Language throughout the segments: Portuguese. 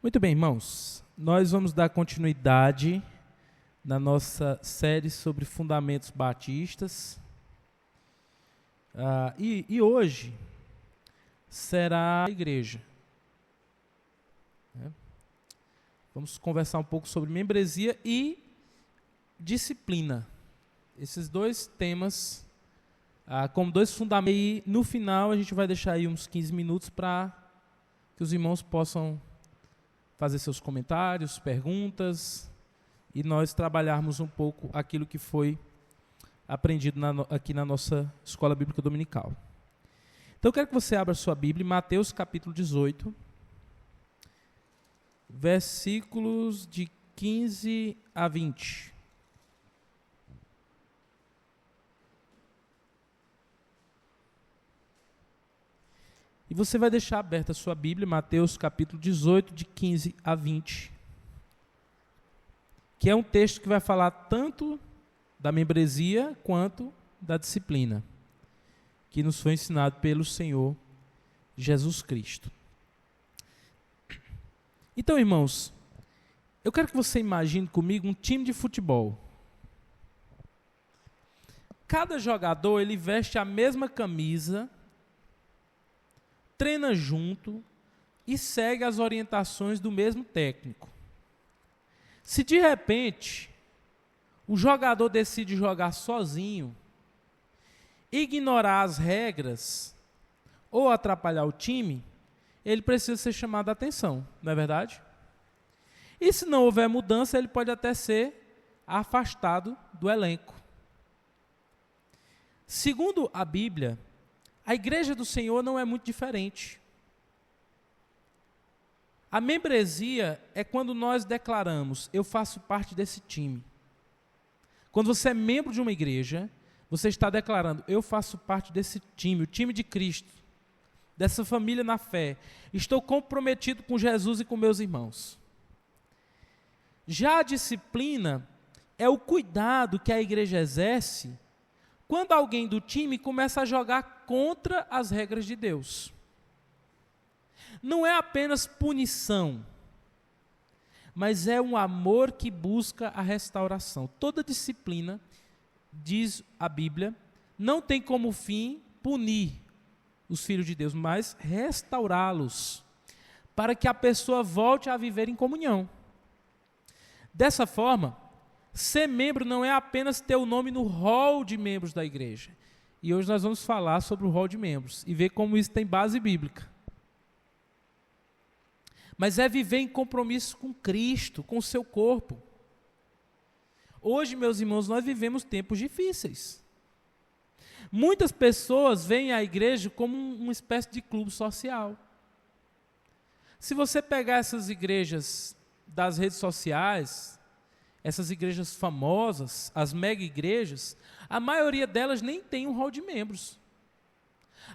Muito bem, irmãos. Nós vamos dar continuidade na nossa série sobre fundamentos batistas. E hoje será a igreja. Vamos conversar um pouco sobre membresia e disciplina. Esses dois temas, como dois fundamentos. E no final a gente vai deixar aí uns 15 minutos para que os irmãos possam fazer seus comentários, perguntas, e nós trabalharmos um pouco aquilo que foi aprendido aqui na nossa Escola Bíblica Dominical. Então eu quero que você abra sua Bíblia em Mateus capítulo 18, versículos de 15 a 20. E você vai deixar aberta a sua Bíblia, Mateus capítulo 18, de 15 a 20, que é um texto que vai falar tanto da membresia quanto da disciplina, que nos foi ensinado pelo Senhor Jesus Cristo. Então, irmãos, eu quero que você imagine comigo um time de futebol. Cada jogador, ele veste a mesma camisa, treina junto e segue as orientações do mesmo técnico. Se de repente o jogador decide jogar sozinho, ignorar as regras ou atrapalhar o time, ele precisa ser chamado a atenção, não é verdade? E se não houver mudança, ele pode até ser afastado do elenco. Segundo a Bíblia, a igreja do Senhor não é muito diferente. A membresia é quando nós declaramos, eu faço parte desse time. Quando você é membro de uma igreja, você está declarando, eu faço parte desse time, o time de Cristo, dessa família na fé. Estou comprometido com Jesus e com meus irmãos. Já a disciplina é o cuidado que a igreja exerce quando alguém do time começa a jogar contra as regras de Deus. Não é apenas punição, mas é um amor que busca a restauração. Toda disciplina, diz a Bíblia, não tem como fim punir os filhos de Deus, mas restaurá-los, para que a pessoa volte a viver em comunhão. Dessa forma, ser membro não é apenas ter o nome no rol de membros da igreja. E hoje nós vamos falar sobre o rol de membros e ver como isso tem base bíblica. Mas é viver em compromisso com Cristo, com o seu corpo. Hoje, meus irmãos, nós vivemos tempos difíceis. Muitas pessoas veem a igreja como uma espécie de clube social. Se você pegar essas igrejas das redes sociais, essas igrejas famosas, as mega igrejas, a maioria delas nem tem um rol de membros.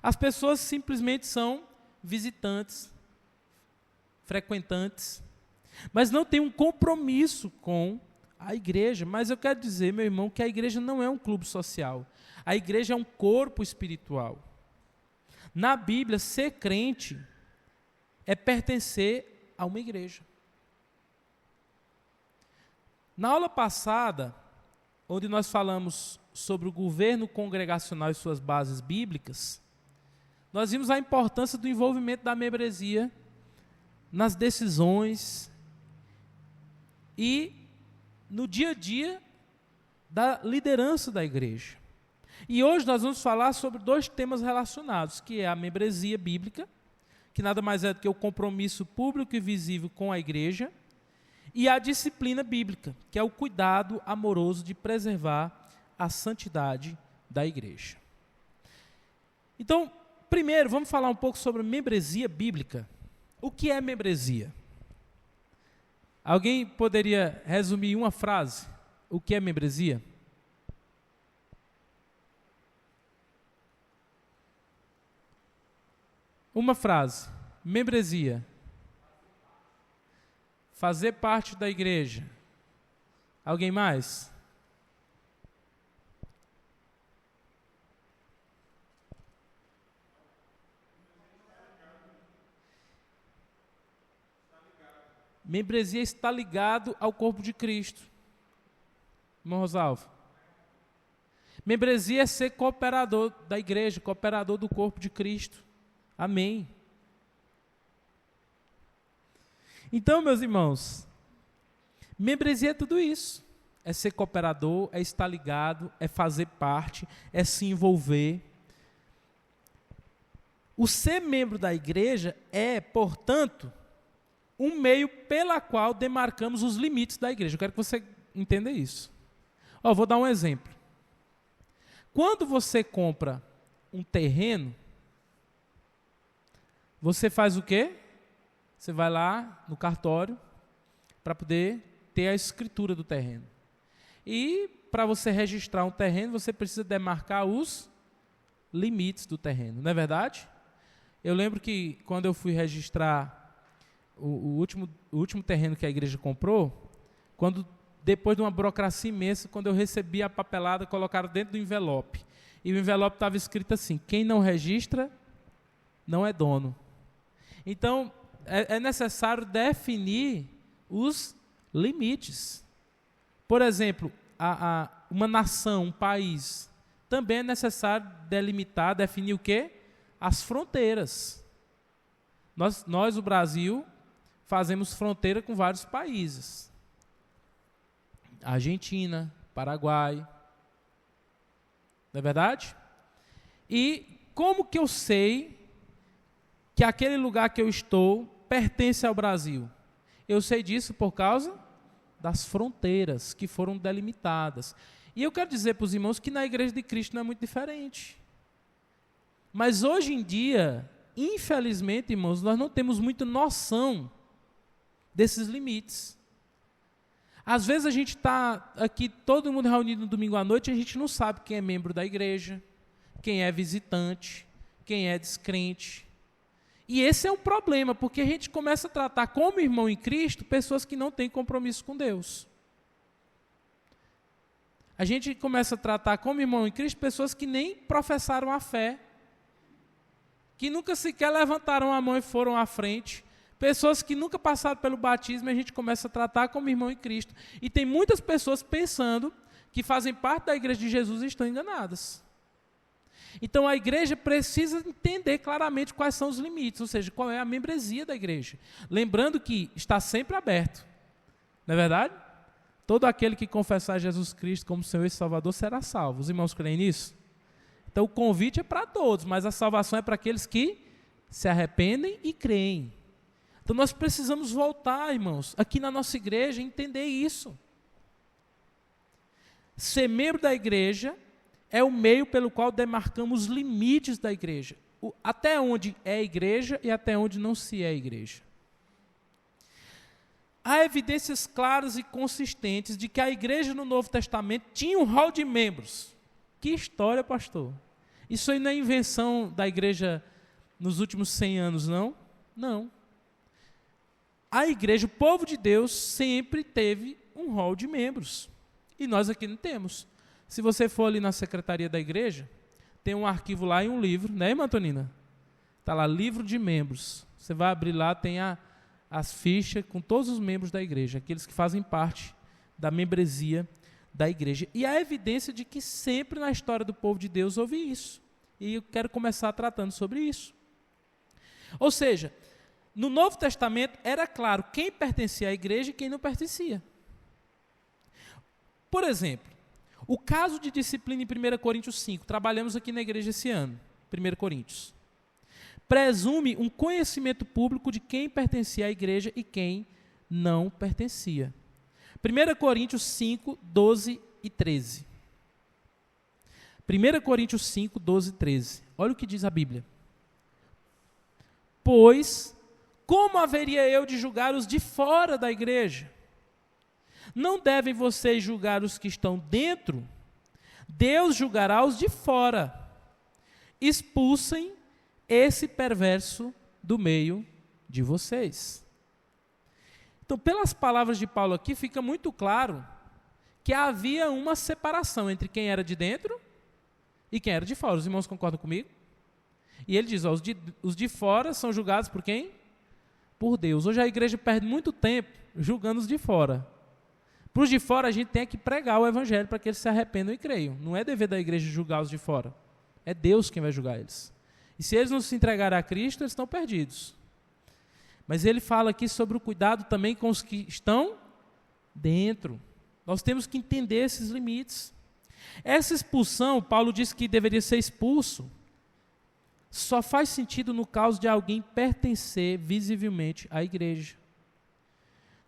As pessoas simplesmente são visitantes, frequentantes, mas não tem um compromisso com a igreja. Mas eu quero dizer, meu irmão, que a igreja não é um clube social. A igreja é um corpo espiritual. Na Bíblia, ser crente é pertencer a uma igreja. Na aula passada, onde nós falamos sobre o governo congregacional e suas bases bíblicas, nós vimos a importância do envolvimento da membresia nas decisões e no dia a dia da liderança da igreja. E hoje nós vamos falar sobre dois temas relacionados, que é a membresia bíblica, que nada mais é do que o compromisso público e visível com a igreja, e a disciplina bíblica, que é o cuidado amoroso de preservar a santidade da igreja. Então, primeiro, vamos falar um pouco sobre membresia bíblica. O que é membresia? Alguém poderia resumir em uma frase o que é membresia? Uma frase. Membresia. Fazer parte da igreja. Alguém mais? Membresia está ligado ao corpo de Cristo. Irmão Rosalvo. Membresia é ser cooperador da igreja, cooperador do corpo de Cristo. Amém. Então, meus irmãos, membresia é tudo isso. É ser cooperador, é estar ligado, é fazer parte, é se envolver. O ser membro da igreja é, portanto, um meio pela qual demarcamos os limites da igreja. Eu quero que você entenda isso. Vou dar um exemplo. Quando você compra um terreno, você faz o quê? Você vai lá no cartório para poder ter a escritura do terreno. E para você registrar um terreno, você precisa demarcar os limites do terreno, não é verdade? Eu lembro que quando eu fui registrar o último terreno que a igreja comprou, depois de uma burocracia imensa, quando eu recebi a papelada, colocaram dentro do envelope. E o envelope estava escrito assim: quem não registra, não é dono. Então, é necessário definir os limites. Por exemplo, uma nação, um país, também é necessário delimitar, definir o quê? As fronteiras. Nós, o Brasil, fazemos fronteira com vários países. Argentina, Paraguai. Não é verdade? E como que eu sei que aquele lugar que eu estou pertence ao Brasil? Eu sei disso por causa das fronteiras que foram delimitadas. E eu quero dizer para os irmãos que na Igreja de Cristo não é muito diferente. Mas hoje em dia, infelizmente, irmãos, nós não temos muita noção desses limites. Às vezes a gente está aqui, todo mundo reunido no domingo à noite, e a gente não sabe quem é membro da igreja, quem é visitante, quem é descrente. E esse é um problema, porque a gente começa a tratar como irmão em Cristo pessoas que não têm compromisso com Deus. A gente começa a tratar como irmão em Cristo pessoas que nem professaram a fé, que nunca sequer levantaram a mão e foram à frente. Pessoas que nunca passaram pelo batismo, a gente começa a tratar como irmão em Cristo. E tem muitas pessoas pensando que fazem parte da igreja de Jesus e estão enganadas. Então a igreja precisa entender claramente quais são os limites, ou seja, qual é a membresia da igreja. Lembrando que está sempre aberto. Não é verdade? Todo aquele que confessar Jesus Cristo como Senhor e Salvador será salvo. Os irmãos creem nisso? Então o convite é para todos, mas a salvação é para aqueles que se arrependem e creem. Então nós precisamos voltar, irmãos, aqui na nossa igreja, entender isso. Ser membro da igreja é o meio pelo qual demarcamos os limites da igreja. Até onde é igreja e até onde não se é igreja. Há evidências claras e consistentes de que a igreja no Novo Testamento tinha um rol de membros. Que história, pastor? Isso aí não é invenção da igreja nos últimos 100 anos, não? Não. A igreja, o povo de Deus, sempre teve um rol de membros. E nós aqui não temos. Se você for ali na secretaria da igreja, tem um arquivo lá e um livro, né, irmã Antonina? Está lá, livro de membros. Você vai abrir lá, tem as fichas com todos os membros da igreja, aqueles que fazem parte da membresia da igreja. E há evidência de que sempre na história do povo de Deus houve isso. E eu quero começar tratando sobre isso. Ou seja, no Novo Testamento era claro quem pertencia à igreja e quem não pertencia. Por exemplo, o caso de disciplina em 1 Coríntios 5, trabalhamos aqui na igreja esse ano, 1 Coríntios, presume um conhecimento público de quem pertencia à igreja e quem não pertencia. 1 Coríntios 5, 12 e 13. 1 Coríntios 5, 12 e 13. Olha o que diz a Bíblia. Pois, como haveria eu de julgar os de fora da igreja? Não devem vocês julgar os que estão dentro? Deus julgará os de fora. Expulsem esse perverso do meio de vocês. Então, pelas palavras de Paulo aqui, fica muito claro que havia uma separação entre quem era de dentro e quem era de fora. Os irmãos concordam comigo? E ele diz, os de fora são julgados por quem? por Deus. Hoje a igreja perde muito tempo julgando os de fora. Para os de fora, a gente tem que pregar o evangelho para que eles se arrependam e creiam. Não é dever da igreja julgar os de fora. É Deus quem vai julgar eles. E se eles não se entregarem a Cristo, eles estão perdidos. Mas ele fala aqui sobre o cuidado também com os que estão dentro. Nós temos que entender esses limites. Essa expulsão, Paulo disse que deveria ser expulso, só faz sentido no caso de alguém pertencer visivelmente à igreja.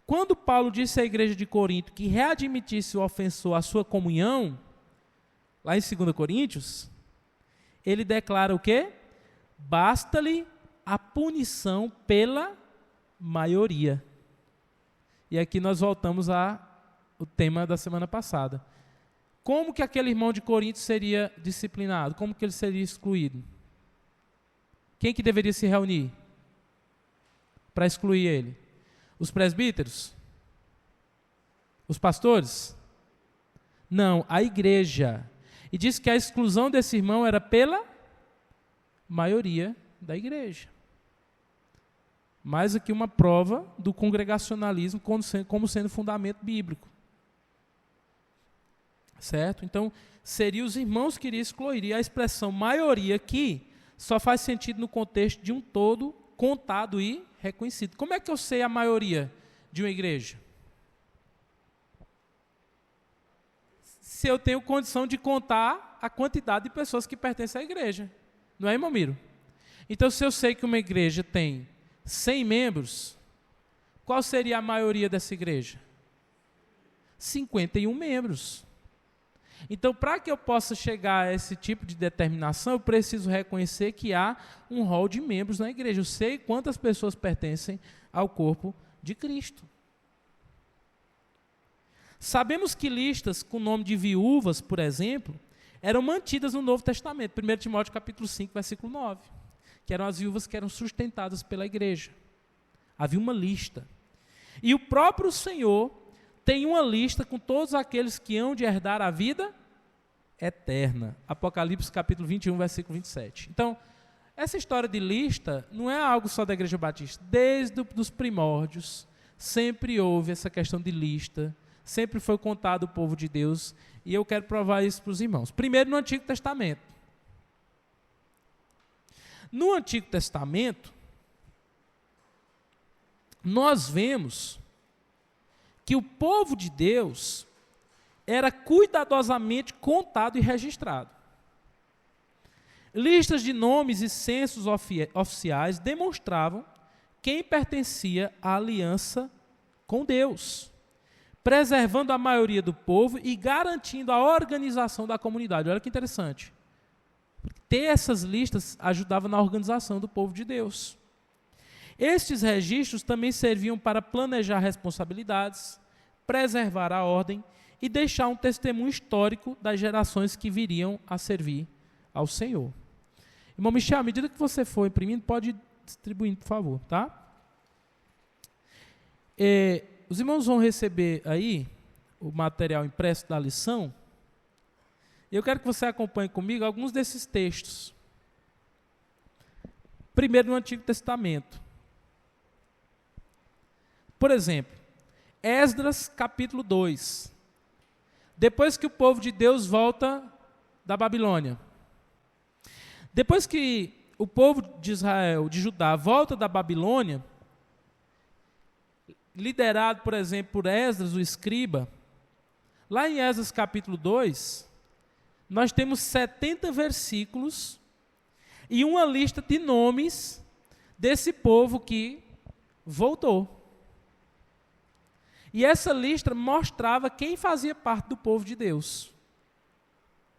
Quando Paulo disse à igreja de Corinto que readmitisse o ofensor à sua comunhão, lá em 2 Coríntios, ele declara o quê? Basta-lhe a punição pela maioria. E aqui nós voltamos ao tema da semana passada. Como que aquele irmão de Corinto seria disciplinado? Como que ele seria excluído? Quem que deveria se reunir para excluir ele? Os presbíteros? Os pastores? Não, a igreja. E diz que a exclusão desse irmão era pela maioria da igreja. Mais aqui uma prova do congregacionalismo como sendo fundamento bíblico. Certo? Então, seriam os irmãos que iriam excluir. E a expressão maioria aqui só faz sentido no contexto de um todo contado e reconhecido. Como é que eu sei a maioria de uma igreja? Se eu tenho condição de contar a quantidade de pessoas que pertencem à igreja. Não é, irmão Miro? Então, se eu sei que uma igreja tem 100 membros, qual seria a maioria dessa igreja? 51 membros. Então, para que eu possa chegar a esse tipo de determinação, eu preciso reconhecer que há um rol de membros na igreja. Eu sei quantas pessoas pertencem ao corpo de Cristo. Sabemos que listas com o nome de viúvas, por exemplo, eram mantidas no Novo Testamento. 1 Timóteo capítulo 5, versículo 9. Que eram as viúvas que eram sustentadas pela igreja. Havia uma lista. E o próprio Senhor tem uma lista com todos aqueles que hão de herdar a vida eterna. Apocalipse capítulo 21, versículo 27. Então, essa história de lista não é algo só da Igreja Batista. Desde os primórdios, sempre houve essa questão de lista, sempre foi contado o povo de Deus, e eu quero provar isso para os irmãos. Primeiro, no Antigo Testamento. No Antigo Testamento, nós vemos que o povo de Deus era cuidadosamente contado e registrado. Listas de nomes e censos oficiais demonstravam quem pertencia à aliança com Deus, preservando a maioria do povo e garantindo a organização da comunidade. Olha que interessante. Ter essas listas ajudava na organização do povo de Deus. Estes registros também serviam para planejar responsabilidades, preservar a ordem e deixar um testemunho histórico das gerações que viriam a servir ao Senhor. Irmão Michel, à medida que você for imprimindo, pode ir distribuindo, por favor, tá? Os irmãos vão receber aí o material impresso da lição. Eu quero que você acompanhe comigo alguns desses textos. Primeiro, no Antigo Testamento. Por exemplo, Esdras, capítulo 2. Depois que o povo de Deus volta da Babilônia. Depois que o povo de Israel, de Judá, volta da Babilônia, liderado, por exemplo, por Esdras, o escriba, lá em Esdras, capítulo 2, nós temos 70 versículos e uma lista de nomes desse povo que voltou. E essa lista mostrava quem fazia parte do povo de Deus.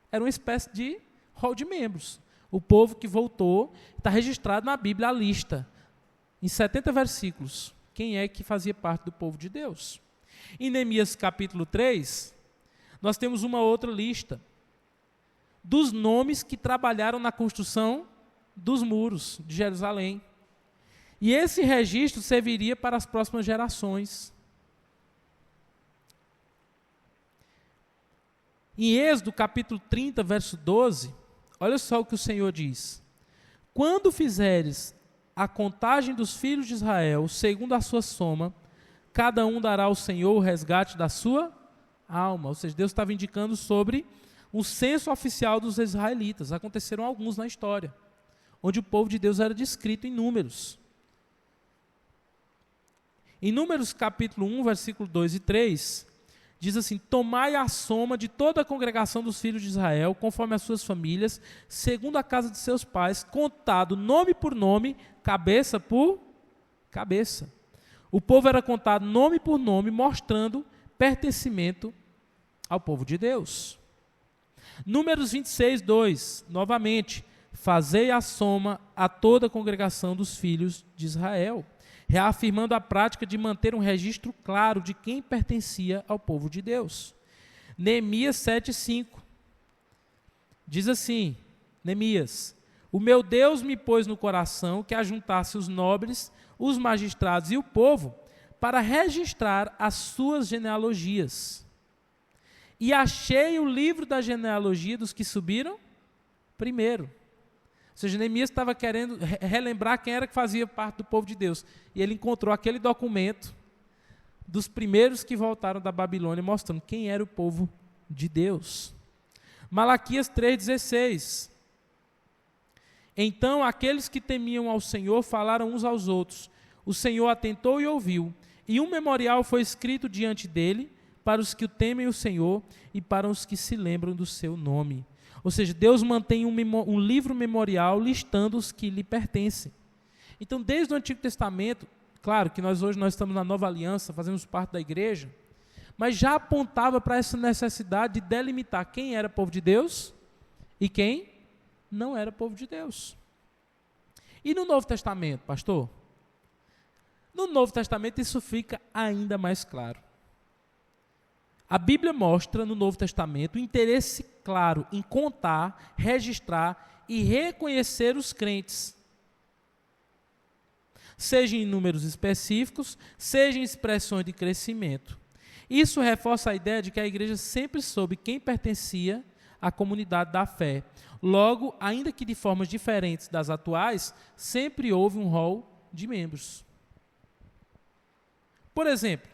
Era uma espécie de rol de membros. O povo que voltou, está registrado na Bíblia a lista, em 70 versículos, quem é que fazia parte do povo de Deus. Em Neemias capítulo 3, nós temos uma outra lista dos nomes que trabalharam na construção dos muros de Jerusalém. E esse registro serviria para as próximas gerações. Em Êxodo capítulo 30, verso 12, olha só o que o Senhor diz. Quando fizeres a contagem dos filhos de Israel, segundo a sua soma, cada um dará ao Senhor o resgate da sua alma. Ou seja, Deus estava indicando sobre o censo oficial dos israelitas. Aconteceram alguns na história, onde o povo de Deus era descrito em números. Em Números capítulo 1, versículo 2 e 3, diz assim: tomai a soma de toda a congregação dos filhos de Israel, conforme as suas famílias, segundo a casa de seus pais, contado nome por nome, cabeça por cabeça. O povo era contado nome por nome, mostrando pertencimento ao povo de Deus. Números 26, 2, novamente, fazei a soma a toda a congregação dos filhos de Israel, reafirmando a prática de manter um registro claro de quem pertencia ao povo de Deus. Neemias 7,5 diz assim, Neemias: o meu Deus me pôs no coração que ajuntasse os nobres, os magistrados e o povo para registrar as suas genealogias. E achei o livro da genealogia dos que subiram primeiro. Ou seja, Neemias estava querendo relembrar quem era que fazia parte do povo de Deus. E ele encontrou aquele documento dos primeiros que voltaram da Babilônia, mostrando quem era o povo de Deus. Malaquias 3,16. Então aqueles que temiam ao Senhor falaram uns aos outros. O Senhor atentou e ouviu. E um memorial foi escrito diante dele, para os que o temem o Senhor e para os que se lembram do seu nome. Ou seja, Deus mantém um livro memorial listando os que lhe pertencem. Então, desde o Antigo Testamento, claro que hoje nós estamos na Nova Aliança, fazemos parte da igreja, mas já apontava para essa necessidade de delimitar quem era povo de Deus e quem não era povo de Deus. E no Novo Testamento, pastor? No Novo Testamento isso fica ainda mais claro. A Bíblia mostra no Novo Testamento o interesse claro em contar, registrar e reconhecer os crentes. Seja em números específicos, seja em expressões de crescimento. Isso reforça a ideia de que a igreja sempre soube quem pertencia à comunidade da fé. Logo, ainda que de formas diferentes das atuais, sempre houve um rol de membros. Por exemplo,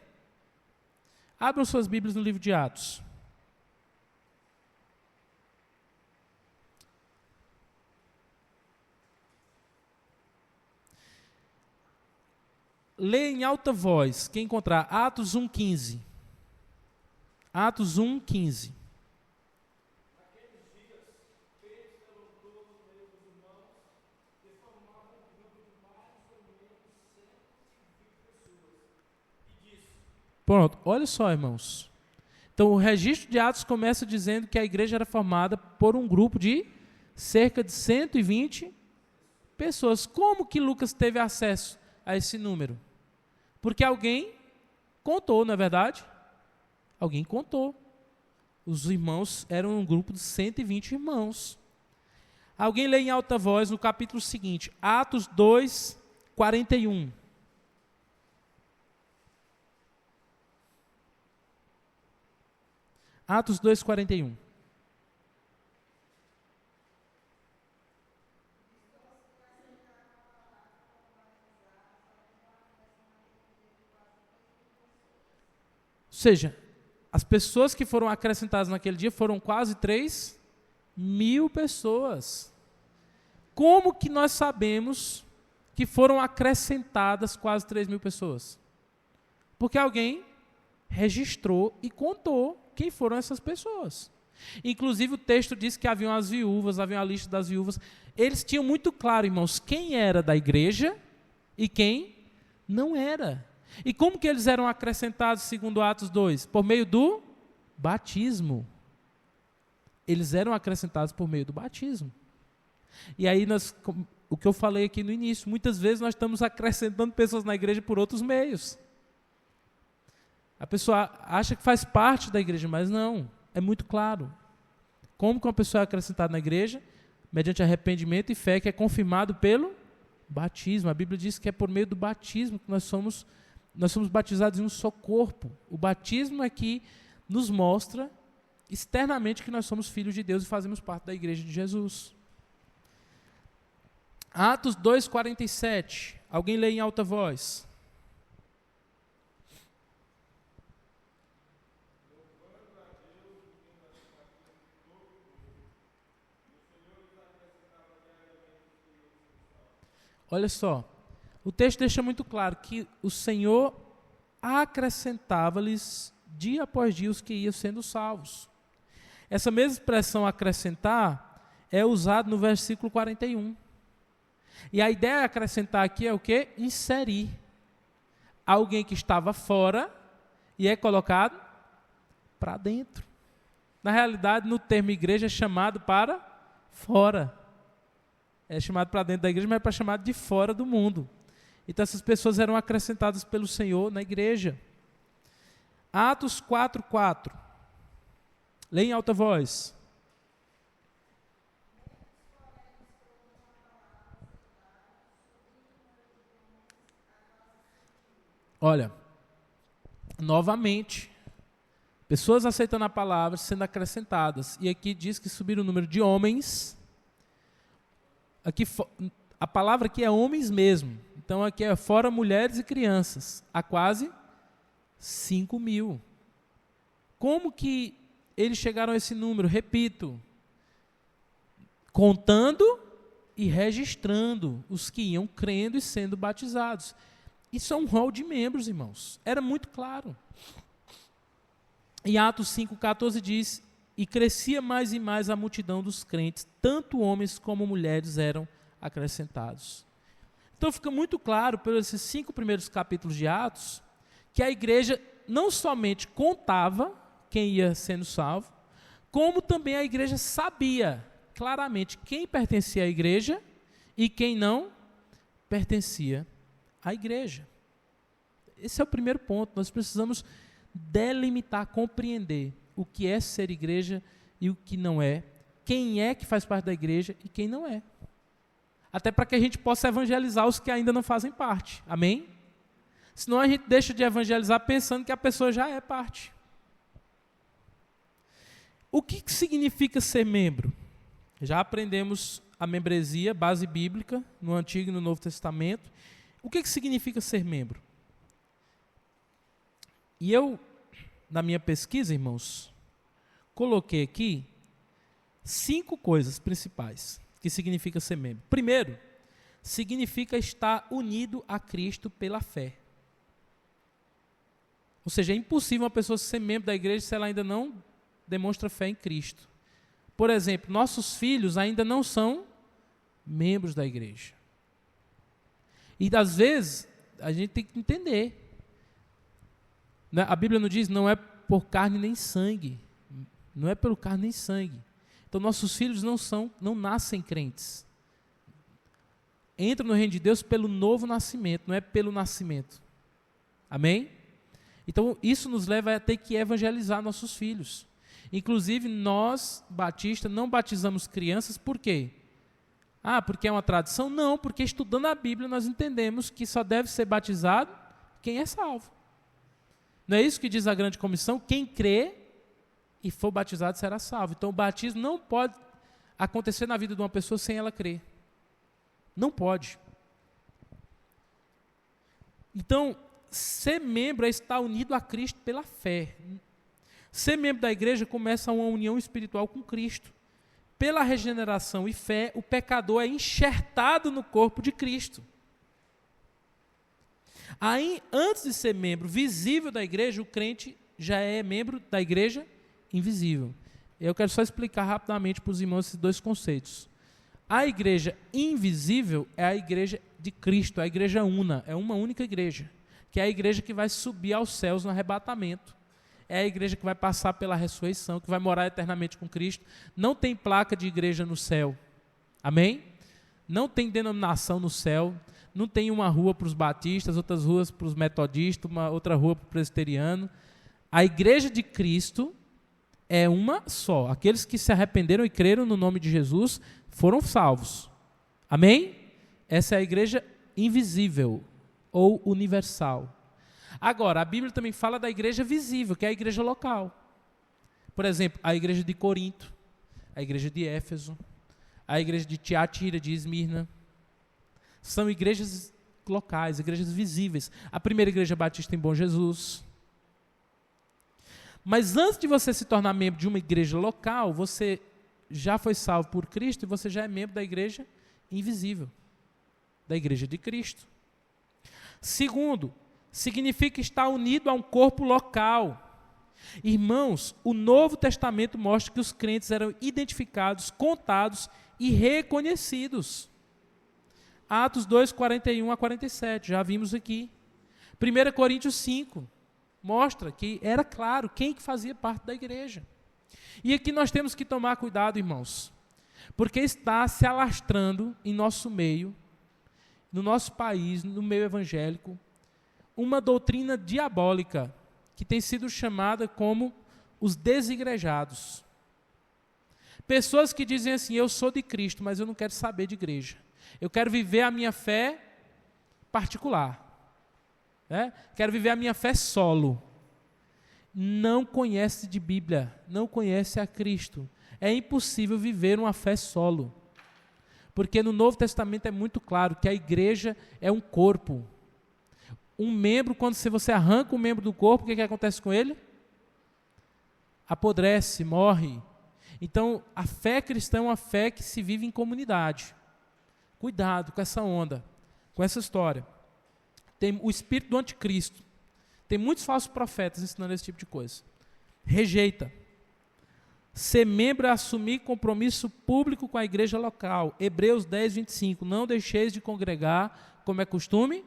abram suas Bíblias no livro de Atos. Lê em alta voz, quem encontrar, Atos 1,15. Atos 1,15. Pronto, olha só, irmãos. Então, o registro de Atos começa dizendo que a igreja era formada por um grupo de cerca de 120 pessoas. Como que Lucas teve acesso a esse número? Porque alguém contou, não é verdade? Alguém contou. Os irmãos eram um grupo de 120 irmãos. Alguém lê em alta voz no capítulo seguinte, Atos 2, 41. Atos 2, 41. Ou seja, as pessoas que foram acrescentadas naquele dia foram quase 3.000 pessoas. Como que nós sabemos que foram acrescentadas quase 3.000 pessoas? Porque alguém registrou e contou quem foram essas pessoas. Inclusive o texto diz que haviam as viúvas, havia a lista das viúvas. Eles tinham muito claro, irmãos, quem era da igreja e quem não era. E como que eles eram acrescentados, segundo Atos 2? Por meio do batismo. Eles eram acrescentados por meio do batismo. E aí, o que eu falei aqui no início, muitas vezes nós estamos acrescentando pessoas na igreja por outros meios. A pessoa acha que faz parte da igreja, mas não, é muito claro. Como que uma pessoa é acrescentada na igreja? Mediante arrependimento e fé, que é confirmado pelo batismo. A Bíblia diz que é por meio do batismo que nós somos batizados em um só corpo. O batismo é que nos mostra externamente que nós somos filhos de Deus e fazemos parte da igreja de Jesus. Atos 2:47. Alguém lê em alta voz. Olha só, o texto deixa muito claro que o Senhor acrescentava-lhes dia após dia os que iam sendo salvos. Essa mesma expressão acrescentar é usada no versículo 41. E a ideia de acrescentar aqui é o quê? Inserir. Alguém que estava fora e é colocado para dentro. Na realidade, no termo igreja é chamado para fora. É chamado para dentro da igreja, mas é para chamado de fora do mundo. Então essas pessoas eram acrescentadas pelo Senhor na igreja. Atos 4:4. Lê em alta voz. Olha, novamente, pessoas aceitando a palavra, sendo acrescentadas. E aqui diz que subiram o número de homens. Aqui, a palavra aqui é homens mesmo. Então aqui é fora mulheres e crianças. Há quase 5.000. Como que eles chegaram a esse número? Repito, contando e registrando os que iam crendo e sendo batizados. Isso é um rol de membros, irmãos. Era muito claro. Em Atos 5:14 diz: e crescia mais e mais a multidão dos crentes, tanto homens como mulheres eram acrescentados. Então fica muito claro, pelos esses 5 primeiros capítulos de Atos, que a igreja não somente contava quem ia sendo salvo, como também a igreja sabia claramente quem pertencia à igreja e quem não pertencia à igreja. Esse é o primeiro ponto. Nós precisamos delimitar, compreender o que é ser igreja e o que não é, quem é que faz parte da igreja e quem não é. Até para que a gente possa evangelizar os que ainda não fazem parte. Amém? Senão a gente deixa de evangelizar pensando que a pessoa já é parte. O que significa ser membro? Já aprendemos a membresia, base bíblica, no Antigo e no Novo Testamento. O que significa ser membro? E eu, na minha pesquisa, irmãos, coloquei aqui 5 coisas principais que significa ser membro. Primeiro, significa estar unido a Cristo pela fé. Ou seja, é impossível uma pessoa ser membro da igreja se ela ainda não demonstra fé em Cristo. Por exemplo, nossos filhos ainda não são membros da igreja. E às vezes, a gente tem que entender. A Bíblia não diz, não é por carne nem sangue. Não é pelo carne nem sangue. Então, nossos filhos não nascem crentes. Entram no reino de Deus pelo novo nascimento, não é pelo nascimento. Amém? Então, isso nos leva a ter que evangelizar nossos filhos. Inclusive, nós, batistas, não batizamos crianças, por quê? Porque é uma tradição? Não, porque estudando a Bíblia nós entendemos que só deve ser batizado quem é salvo. Não é isso que diz a grande comissão? Quem crê e for batizado será salvo. Então o batismo não pode acontecer na vida de uma pessoa sem ela crer. Não pode. Então, ser membro é estar unido a Cristo pela fé. Ser membro da igreja começa uma união espiritual com Cristo. Pela regeneração e fé, o pecador é enxertado no corpo de Cristo. Aí, antes de ser membro visível da igreja, o crente já é membro da igreja invisível. Eu quero só explicar rapidamente para os irmãos esses 2 conceitos. A igreja invisível é a igreja de Cristo, a igreja una, é uma única igreja, que é a igreja que vai subir aos céus no arrebatamento. É a igreja que vai passar pela ressurreição, que vai morar eternamente com Cristo. Não tem placa de igreja no céu. Amém? Não tem denominação no céu. Não tem uma rua para os batistas, outras ruas para os metodistas, uma outra rua para o presbiteriano. A igreja de Cristo é uma só. Aqueles que se arrependeram e creram no nome de Jesus foram salvos. Amém? Essa é a igreja invisível ou universal. Agora, a Bíblia também fala da igreja visível, que é a igreja local. Por exemplo, a igreja de Corinto, a igreja de Éfeso, a igreja de Tiatira, de Esmirna. São igrejas locais, igrejas visíveis. A primeira igreja batista em Bom Jesus. Mas antes de você se tornar membro de uma igreja local, você já foi salvo por Cristo e você já é membro da igreja invisível, da igreja de Cristo. Segundo, significa estar unido a um corpo local. Irmãos, o Novo Testamento mostra que os crentes eram identificados, contados e reconhecidos. Atos 2, 41 a 47, já vimos aqui. 1 Coríntios 5, mostra que era claro quem que fazia parte da igreja. E aqui nós temos que tomar cuidado, irmãos, porque está se alastrando em nosso meio, no nosso país, no meio evangélico, uma doutrina diabólica, que tem sido chamada como os desigrejados. Pessoas que dizem assim, eu sou de Cristo, mas eu não quero saber de igreja. Eu quero viver a minha fé particular. Quero viver a minha fé solo. Não conhece de Bíblia, não conhece a Cristo. É impossível viver uma fé solo. Porque no Novo Testamento é muito claro que a igreja é um corpo. Um membro, quando você arranca um membro do corpo, o que acontece com ele? Apodrece, morre. Então, a fé cristã é uma fé que se vive em comunidade. Cuidado com essa onda, com essa história. Tem o espírito do anticristo. Tem muitos falsos profetas ensinando esse tipo de coisa. Rejeita. Ser membro é assumir compromisso público com a igreja local. Hebreus 10, 25. Não deixeis de congregar, como é costume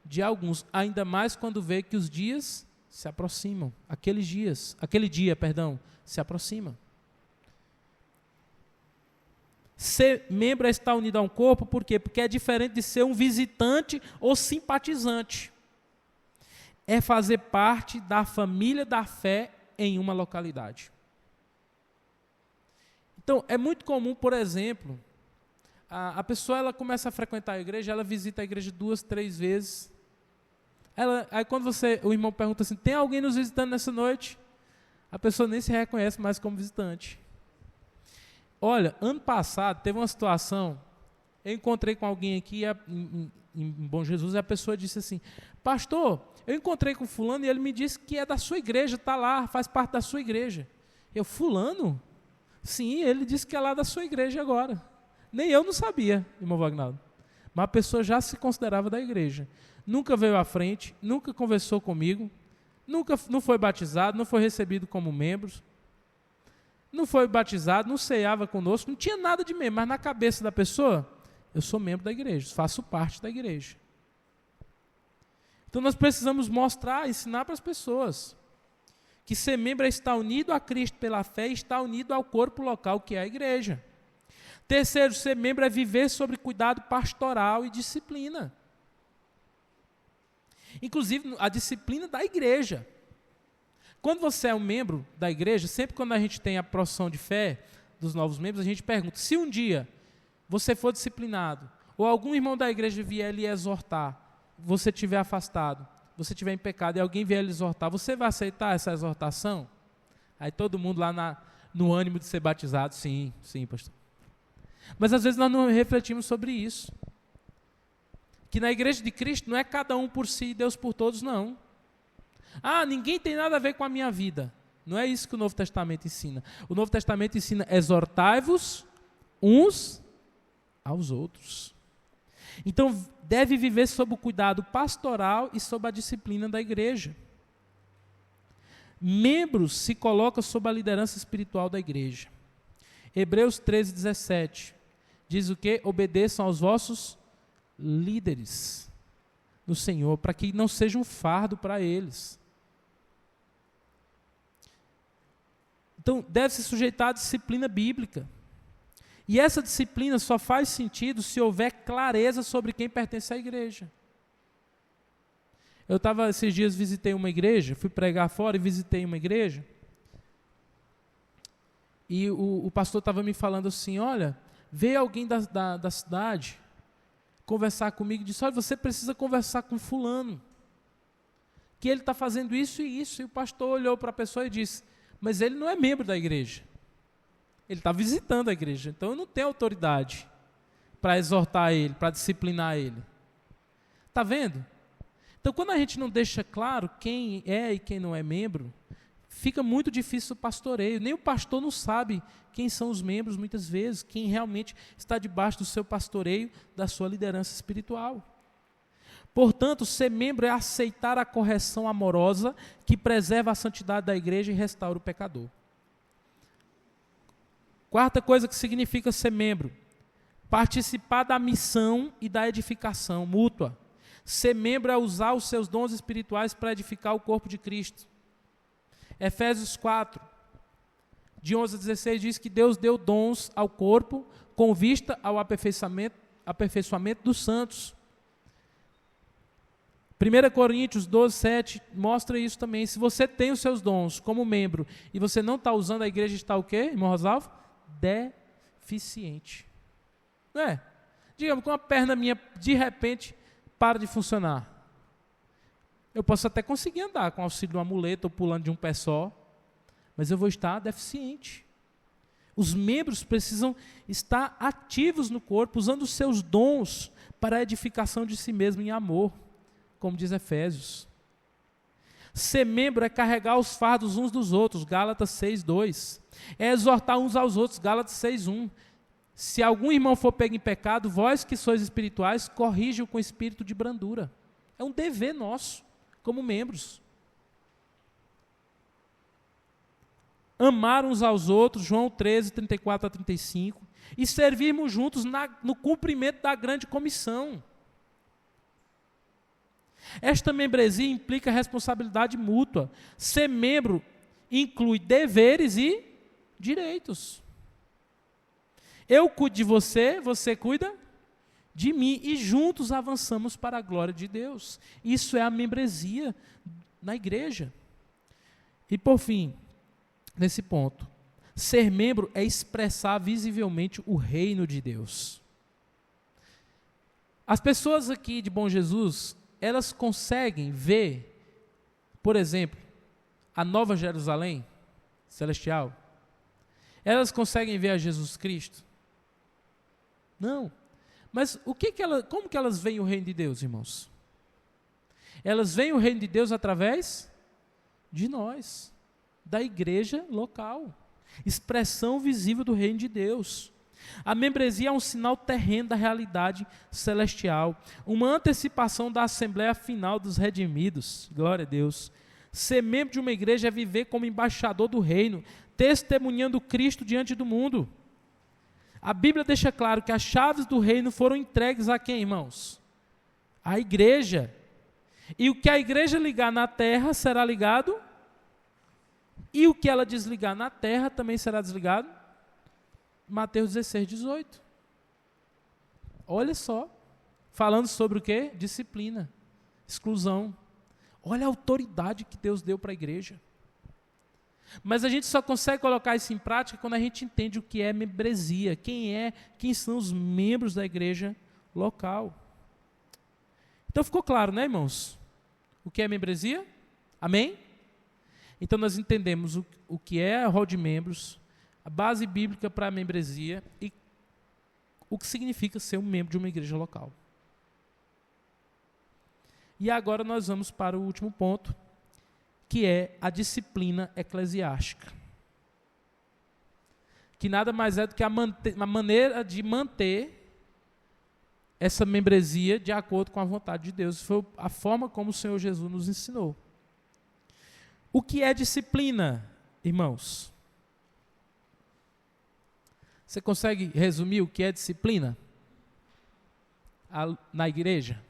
de alguns, ainda mais quando vê que os dias se aproximam. Aquele dia, se aproxima. Ser membro é estar unido a um corpo, por quê? Porque é diferente de ser um visitante ou simpatizante. É fazer parte da família da fé em uma localidade. Então, é muito comum, por exemplo, a pessoa ela começa a frequentar a igreja, ela visita a igreja 2, 3 vezes. Aí quando o irmão pergunta assim, tem alguém nos visitando nessa noite? A pessoa nem se reconhece mais como visitante. Olha, ano passado teve uma situação, eu encontrei com alguém aqui em Bom Jesus, e a pessoa disse assim, pastor, eu encontrei com fulano e ele me disse que é da sua igreja, está lá, faz parte da sua igreja. Eu, fulano? Sim, ele disse que é lá da sua igreja agora. Nem eu não sabia, irmão Wagnaldo. Mas a pessoa já se considerava da igreja. Nunca veio à frente, nunca conversou comigo, não foi batizado, não foi recebido como membro, não foi batizado, não ceava conosco, não tinha nada de membro, mas na cabeça da pessoa, eu sou membro da igreja, faço parte da igreja. Então nós precisamos mostrar, ensinar para as pessoas que ser membro é estar unido a Cristo pela fé e estar unido ao corpo local que é a igreja. Terceiro, ser membro é viver sobre cuidado pastoral e disciplina. Inclusive a disciplina da igreja. Quando você é um membro da igreja, sempre quando a gente tem a profissão de fé dos novos membros, a gente pergunta, se um dia você for disciplinado, ou algum irmão da igreja vier lhe exortar, você estiver afastado, você estiver em pecado e alguém vier lhe exortar, você vai aceitar essa exortação? Aí todo mundo lá no ânimo de ser batizado, sim, pastor. Mas às vezes nós não refletimos sobre isso. Que na igreja de Cristo não é cada um por si e Deus por todos, não. Ninguém tem nada a ver com a minha vida. Não é isso que o Novo Testamento ensina. O Novo Testamento ensina, exortai-vos uns aos outros. Então, deve viver sob o cuidado pastoral e sob a disciplina da igreja. Membros se colocam sob a liderança espiritual da igreja. Hebreus 13, 17. Diz o quê? Obedeçam aos vossos líderes no Senhor, para que não seja um fardo para eles. Então, deve se sujeitar à disciplina bíblica. E essa disciplina só faz sentido se houver clareza sobre quem pertence à igreja. Eu esses dias visitei uma igreja, fui pregar fora e visitei uma igreja. E o pastor estava me falando assim, olha, veio alguém da cidade conversar comigo e disse, olha, você precisa conversar com fulano, que ele está fazendo isso e isso. E o pastor olhou para a pessoa e disse, mas ele não é membro da igreja. Ele está visitando a igreja, então eu não tenho autoridade para exortar ele, para disciplinar ele. Está vendo? Então, quando a gente não deixa claro quem é e quem não é membro, fica muito difícil o pastoreio. Nem o pastor não sabe quem são os membros, muitas vezes, quem realmente está debaixo do seu pastoreio, da sua liderança espiritual. Portanto, ser membro é aceitar a correção amorosa que preserva a santidade da igreja e restaura o pecador. Quarta coisa que significa ser membro: participar da missão e da edificação mútua. Ser membro é usar os seus dons espirituais para edificar o corpo de Cristo. Efésios 4, de 11 a 16, diz que Deus deu dons ao corpo com vista ao aperfeiçoamento dos santos. 1 Coríntios 12, 7 mostra isso também. Se você tem os seus dons como membro e você não está usando, a igreja está o quê, irmão Rosalvo? Deficiente. Não é? Digamos que uma perna minha, de repente, para de funcionar. Eu posso até conseguir andar com auxílio de uma muleta ou pulando de um pé só, mas eu vou estar deficiente. Os membros precisam estar ativos no corpo, usando os seus dons para a edificação de si mesmo em amor, como diz Efésios. Ser membro é carregar os fardos uns dos outros, Gálatas 6:2. É exortar uns aos outros, Gálatas 6:1. Se algum irmão for pego em pecado, vós que sois espirituais, corrige-o com espírito de brandura. É um dever nosso, como membros. Amar uns aos outros, João 13, 34 a 35. E servirmos juntos no cumprimento da grande comissão. Esta membresia implica responsabilidade mútua. Ser membro inclui deveres e direitos. Eu cuido de você, você cuida de mim, e juntos avançamos para a glória de Deus. Isso é a membresia na igreja. E por fim, nesse ponto, ser membro é expressar visivelmente o reino de Deus. As pessoas aqui de Bom Jesus, elas conseguem ver, por exemplo, a Nova Jerusalém celestial? Elas conseguem ver a Jesus Cristo? Não. Mas como que elas veem o reino de Deus, irmãos? Elas veem o reino de Deus através de nós, da igreja local. Expressão visível do reino de Deus. A membresia é um sinal terreno da realidade celestial, uma antecipação da assembleia final dos redimidos. Glória a Deus. Ser membro de uma igreja é viver como embaixador do reino, testemunhando Cristo diante do mundo. A Bíblia deixa claro que as chaves do reino foram entregues a quem, irmãos? A igreja. E o que a igreja ligar na terra será ligado, e o que ela desligar na terra também será desligado. Mateus 16, 18. Olha só, falando sobre o quê? Disciplina, exclusão. Olha a autoridade que Deus deu para a igreja. Mas a gente só consegue colocar isso em prática quando a gente entende o que é membresia, quem são os membros da igreja local. Então ficou claro, né, irmãos? O que é membresia? Amém? Então nós entendemos o que é o rol de membros, a base bíblica para a membresia e o que significa ser um membro de uma igreja local. E agora nós vamos para o último ponto, que é a disciplina eclesiástica. Que nada mais é do que a maneira de manter essa membresia de acordo com a vontade de Deus. Foi a forma como o Senhor Jesus nos ensinou. O que é disciplina, irmãos? Você consegue resumir o que é disciplina na igreja?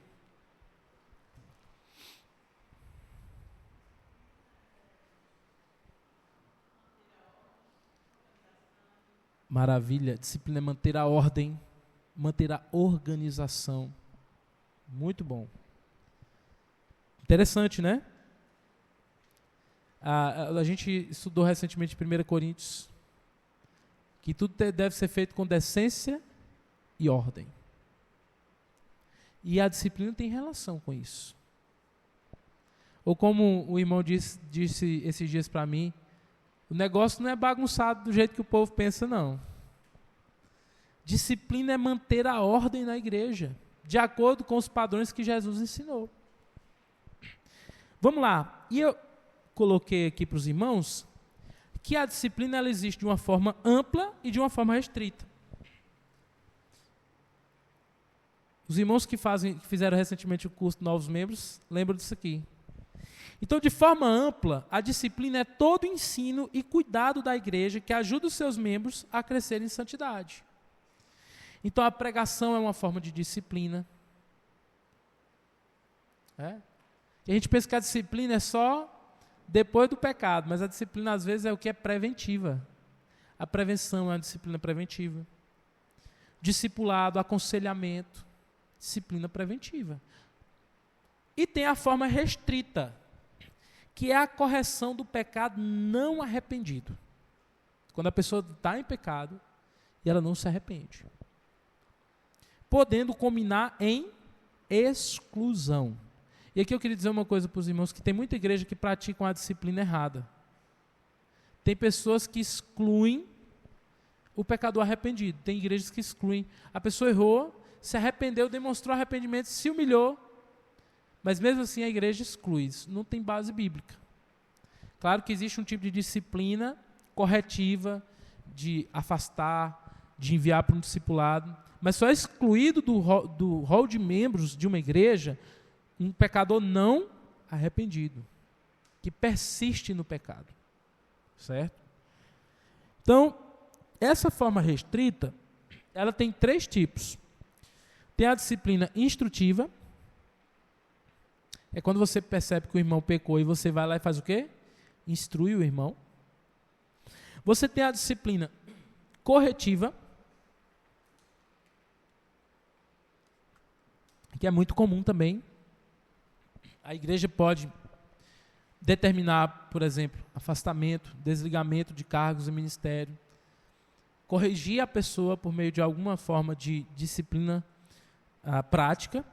Maravilha. Disciplina é manter a ordem, manter a organização. Muito bom. Interessante, né? A gente estudou recentemente 1 Coríntios, que tudo deve ser feito com decência e ordem. E a disciplina tem relação com isso. Ou como o irmão disse esses dias para mim, o negócio não é bagunçado do jeito que o povo pensa, não. Disciplina é manter a ordem na igreja, de acordo com os padrões que Jesus ensinou. Vamos lá. E eu coloquei aqui para os irmãos que a disciplina ela existe de uma forma ampla e de uma forma restrita. Os irmãos que fizeram recentemente o curso de novos membros lembram disso aqui. Então, de forma ampla, a disciplina é todo o ensino e cuidado da igreja que ajuda os seus membros a crescer em santidade. Então, a pregação é uma forma de disciplina. E a gente pensa que a disciplina é só depois do pecado, mas a disciplina, às vezes, é o que é preventiva. A prevenção é uma disciplina preventiva. Discipulado, aconselhamento, disciplina preventiva. E tem a forma restrita, que é a correção do pecado não arrependido. Quando a pessoa está em pecado e ela não se arrepende. Podendo culminar em exclusão. E aqui eu queria dizer uma coisa para os irmãos, que tem muita igreja que praticam a disciplina errada. Tem pessoas que excluem o pecador arrependido. Tem igrejas que excluem. A pessoa errou, se arrependeu, demonstrou arrependimento, se humilhou, mas mesmo assim a igreja exclui. Isso não tem base bíblica. Claro que existe um tipo de disciplina corretiva, de afastar, de enviar para um discipulado, mas só é excluído do rol de membros de uma igreja um pecador não arrependido, que persiste no pecado. Certo? Então, essa forma restrita, ela tem 3 tipos. Tem a disciplina instrutiva, é quando você percebe que o irmão pecou e você vai lá e faz o quê? Instrui o irmão. Você tem a disciplina corretiva, que é muito comum também. A igreja pode determinar, por exemplo, afastamento, desligamento de cargos e ministério, corrigir a pessoa por meio de alguma forma de disciplina prática.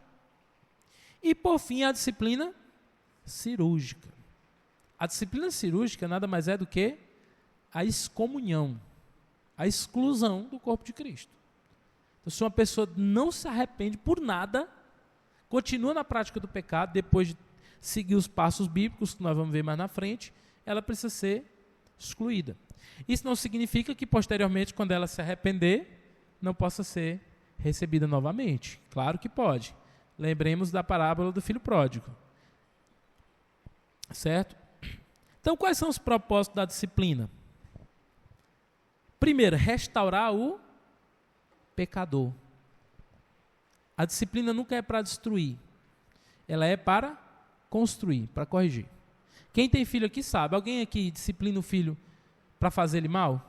E, por fim, a disciplina cirúrgica. A disciplina cirúrgica nada mais é do que a excomunhão, a exclusão do corpo de Cristo. Então, se uma pessoa não se arrepende por nada, continua na prática do pecado, depois de seguir os passos bíblicos, que nós vamos ver mais na frente, ela precisa ser excluída. Isso não significa que, posteriormente, quando ela se arrepender, não possa ser recebida novamente. Claro que pode. Lembremos da parábola do filho pródigo. Certo? Então, quais são os propósitos da disciplina? Primeiro, restaurar o pecador. A disciplina nunca é para destruir. Ela é para construir, para corrigir. Quem tem filho aqui sabe. Alguém aqui disciplina o filho para fazer ele mal?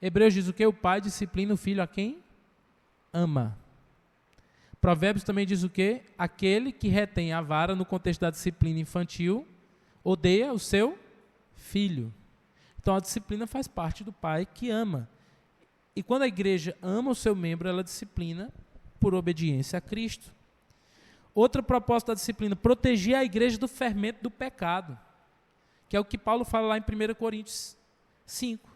Hebreus diz o quê? O pai disciplina o filho a quem ama. Provérbios também diz o quê? Aquele que retém a vara no contexto da disciplina infantil odeia o seu filho. Então a disciplina faz parte do pai que ama. E quando a igreja ama o seu membro, ela disciplina por obediência a Cristo. Outra proposta da disciplina, proteger a igreja do fermento do pecado, que é o que Paulo fala lá em 1 Coríntios 5,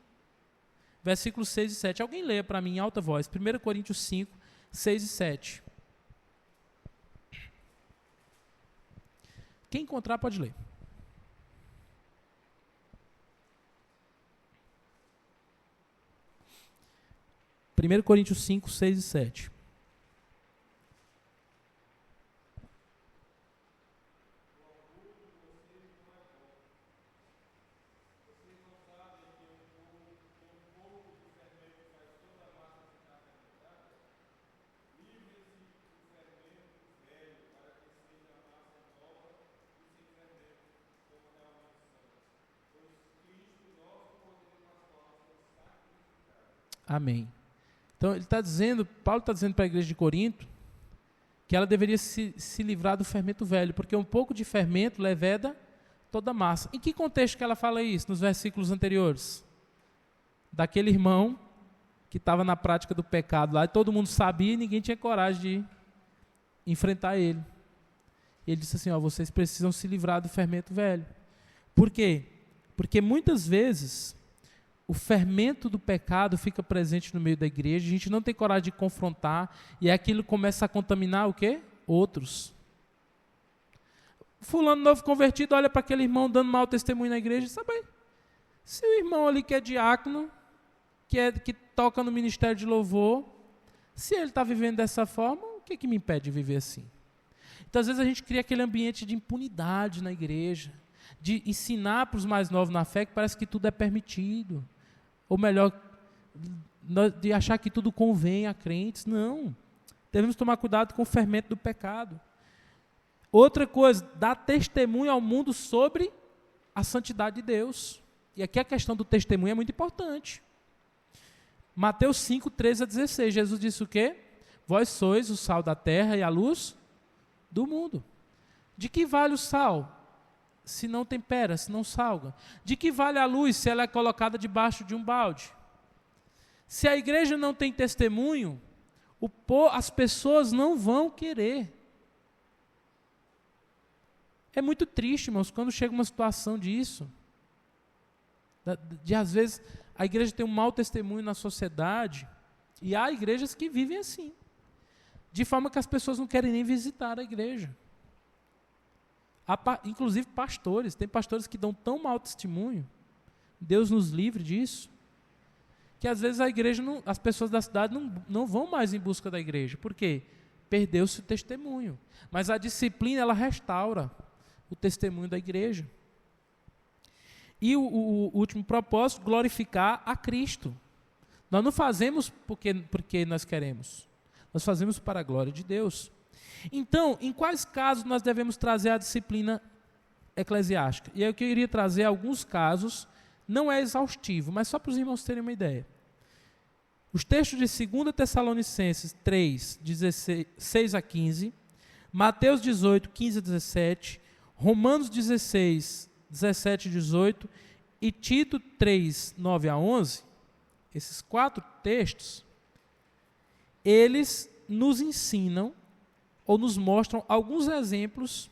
versículos 6 e 7. Alguém leia para mim em alta voz, 1 Coríntios 5, 6 e 7. Quem encontrar pode ler. Primeiro Coríntios 5, 6 e 7. Amém. Então, ele está dizendo, Paulo está dizendo para a igreja de Corinto que ela deveria se livrar do fermento velho, porque um pouco de fermento leveda toda a massa. Em que contexto que ela fala isso, nos versículos anteriores? Daquele irmão que estava na prática do pecado lá, e todo mundo sabia e ninguém tinha coragem de enfrentar ele. Ele disse assim, vocês precisam se livrar do fermento velho. Por quê? Porque muitas vezes o fermento do pecado fica presente no meio da igreja, a gente não tem coragem de confrontar, e aquilo começa a contaminar o quê? Outros. Fulano novo convertido olha para aquele irmão dando mau testemunho na igreja, sabe? Se o irmão ali que é diácono, que toca no ministério de louvor, se ele está vivendo dessa forma, o que me impede de viver assim? Então, às vezes, a gente cria aquele ambiente de impunidade na igreja, de ensinar para os mais novos na fé que parece que tudo é permitido. Ou melhor, de achar que tudo convém a crentes. Não. Devemos tomar cuidado com o fermento do pecado. Outra coisa, dar testemunho ao mundo sobre a santidade de Deus. E aqui a questão do testemunho é muito importante. Mateus 5, 13 a 16, Jesus disse o quê? Vós sois o sal da terra e a luz do mundo. De que vale o sal se não tempera, se não salga? De que vale a luz se ela é colocada debaixo de um balde? Se a igreja não tem testemunho, as pessoas não vão querer. É muito triste, irmãos, quando chega uma situação disso, de às vezes a igreja tem um mau testemunho na sociedade, e há igrejas que vivem assim, de forma que as pessoas não querem nem visitar a igreja. Há, inclusive pastores, tem pastores que dão tão mau testemunho, Deus nos livre disso, que às vezes a igreja, as pessoas da cidade não vão mais em busca da igreja. Por quê? Perdeu-se o testemunho. Mas a disciplina, ela restaura o testemunho da igreja. E o último propósito, glorificar a Cristo. Nós não fazemos porque nós queremos. Nós fazemos para a glória de Deus. Então, em quais casos nós devemos trazer a disciplina eclesiástica? E aí eu queria trazer alguns casos, não é exaustivo, mas só para os irmãos terem uma ideia. Os textos de 2 Tessalonicenses 3, 16 a 15, Mateus 18, 15 a 17, Romanos 16, 17 e 18 e Tito 3, 9 a 11, esses 4 textos, eles nos ensinam ou nos mostram alguns exemplos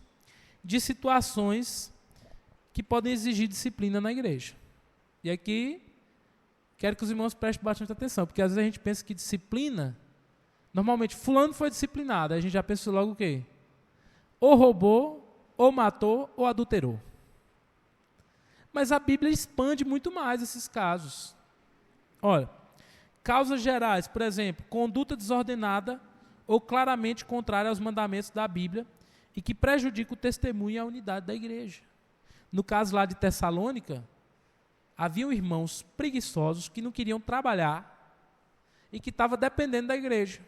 de situações que podem exigir disciplina na igreja. E aqui, quero que os irmãos prestem bastante atenção, porque às vezes a gente pensa que disciplina, normalmente, fulano foi disciplinado, aí a gente já pensa logo o quê? Ou roubou, ou matou, ou adulterou. Mas a Bíblia expande muito mais esses casos. Olha, causas gerais, por exemplo, conduta desordenada ou claramente contrária aos mandamentos da Bíblia e que prejudica o testemunho e a unidade da igreja. No caso lá de Tessalônica, haviam irmãos preguiçosos que não queriam trabalhar e que estavam dependendo da igreja.